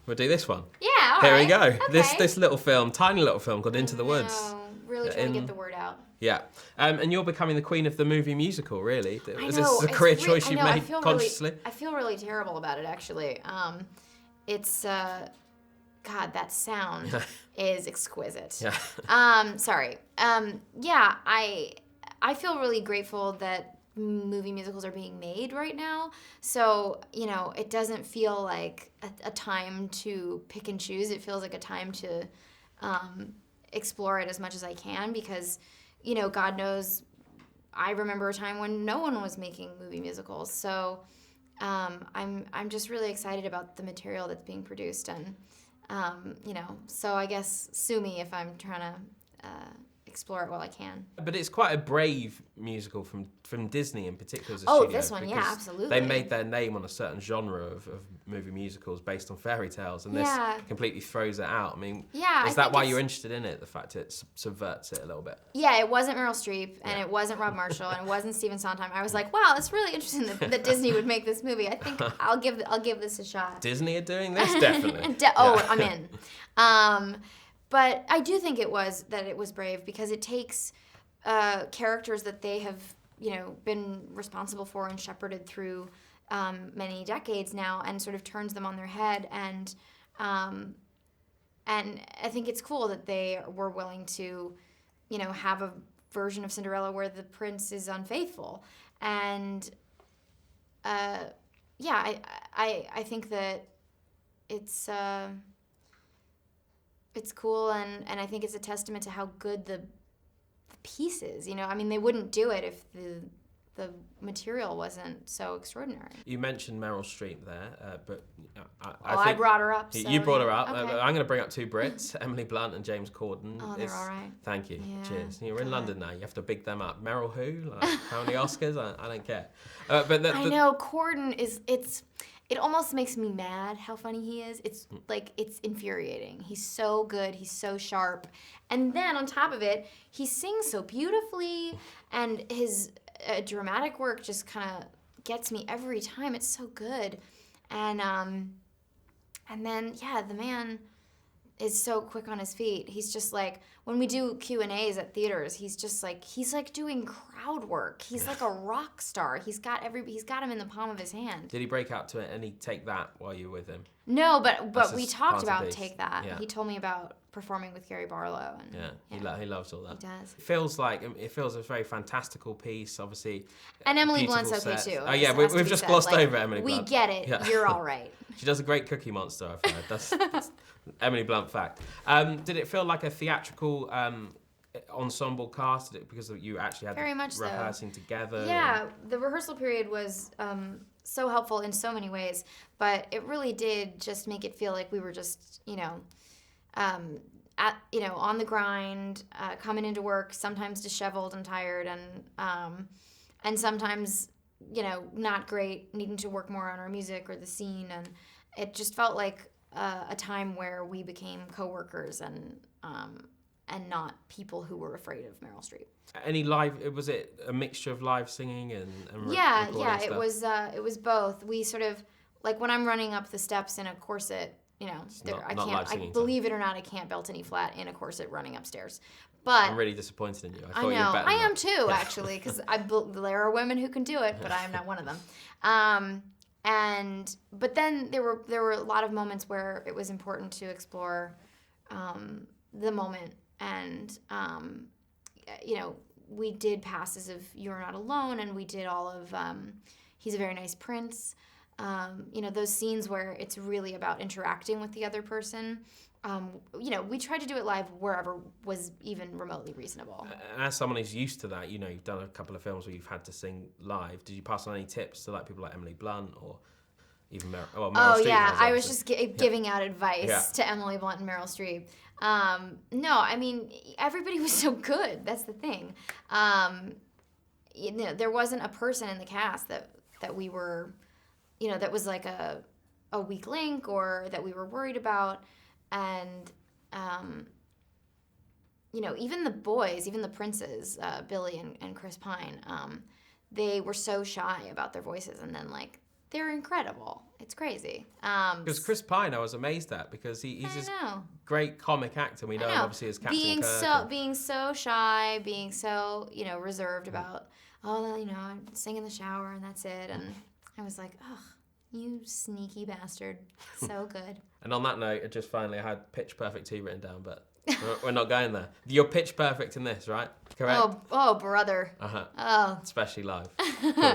We'll do this one. Yeah, all Here right. we go. Okay. This little film, tiny little film called Into the Woods. Really trying to get the word out. Yeah. And you're becoming the queen of the movie musical, really. I Is know. this a career choice you've made consciously? I feel really terrible about it, actually. It's, God, that sound is exquisite. Yeah. Sorry. Yeah, I feel really grateful that movie musicals are being made right now. So, it doesn't feel like a time to pick and choose. It feels like a time to explore it as much as I can because, God knows I remember a time when no one was making movie musicals. So I'm just really excited about the material that's being produced. And, so I guess sue me if I'm trying to explore it while I can. But it's quite a brave musical from Disney in particular as a studio. Oh, this one, yeah, absolutely. They made their name on a certain genre of movie musicals based on fairy tales, and this completely throws it out. I mean, is that why you're interested in it, the fact it subverts it a little bit? Yeah, it wasn't Meryl Streep, and it wasn't Rob Marshall, and it wasn't Stephen Sondheim. I was like, wow, it's really interesting that Disney would make this movie. I think I'll give this a shot. Disney are doing this? Definitely. I'm in. But I do think it was brave because it takes characters that they have, been responsible for and shepherded through many decades now and sort of turns them on their head. And I think it's cool that they were willing to, have a version of Cinderella where the prince is unfaithful. And I think that it's cool, and I think it's a testament to how good the piece is. I mean, they wouldn't do it if the material wasn't so extraordinary. You mentioned Meryl Streep there, but I brought her up. So you brought her up. Okay. I'm going to bring up two Brits, Emily Blunt and James Corden. Oh, they're all right. Thank you. Yeah, cheers. You're in London now. You have to big them up. Meryl who? Like, how many Oscars? I don't care. But I know Corden is. It almost makes me mad how funny he is. It's infuriating. He's so good. He's so sharp. And then on top of it, he sings so beautifully, and his dramatic work just kind of gets me every time. It's so good. And then the man is so quick on his feet. He's just like, when we do Q&As at theaters, he's like doing crowd work. He's like a rock star. He's got him in the palm of his hand. Did he break out to any Take That while you were with him? No, but we talked about Take That. Yeah. He told me about performing with Gary Barlow. And, he loves all that. He does. It feels a very fantastical piece, obviously. And Emily Blunt's okay too. Oh yeah, we've just glossed over Emily Blunt. We get it. Yeah. You're all right. She does a great Cookie Monster, I've heard. That's Emily Blunt fact. Did it feel like a theatrical ensemble cast? Did it, because you actually had very much rehearsing together? Yeah, the rehearsal period was so helpful in so many ways, but it really did just make it feel like we were just, on the grind, coming into work, sometimes disheveled and tired, and sometimes, not great, needing to work more on our music or the scene, and it just felt like a time where we became coworkers and not people who were afraid of Meryl Streep. Any was it a mixture of live singing and yeah, stuff? it was both. We sort of, like when I'm running up the steps in a corset, believe it or not, I can't belt any flat in a corset running upstairs. But I'm really disappointed in you. I know, I am too, actually, because there are women who can do it, but I am not one of them. But then there were a lot of moments where it was important to explore the moment, and we did passes of You're Not Alone, and we did all of He's a Very Nice Prince. Those scenes where it's really about interacting with the other person. We tried to do it live wherever was even remotely reasonable. And as someone who's used to that, you've done a couple of films where you've had to sing live. Did you pass on any tips to people like Emily Blunt or even Meryl Streep? I was just giving out advice to Emily Blunt and Meryl Streep. No, I mean, everybody was so good. That's the thing. There wasn't a person in the cast that we were, that was like a weak link or that we were worried about. And, even the boys, even the princes, Billy and Chris Pine, they were so shy about their voices. And then, they're incredible. It's crazy. Because Chris Pine, I was amazed at, because he's this great comic actor. We know him obviously as Captain Kirk. Being so shy, being so, reserved about, I sing in the shower and that's it. And I was like, ugh, you sneaky bastard. So good. And on that note, I had Pitch Perfect 2 written down, but we're not going there. You're pitch perfect in this, right? Correct? Oh, brother. Uh-huh. Oh. Especially live. Cool.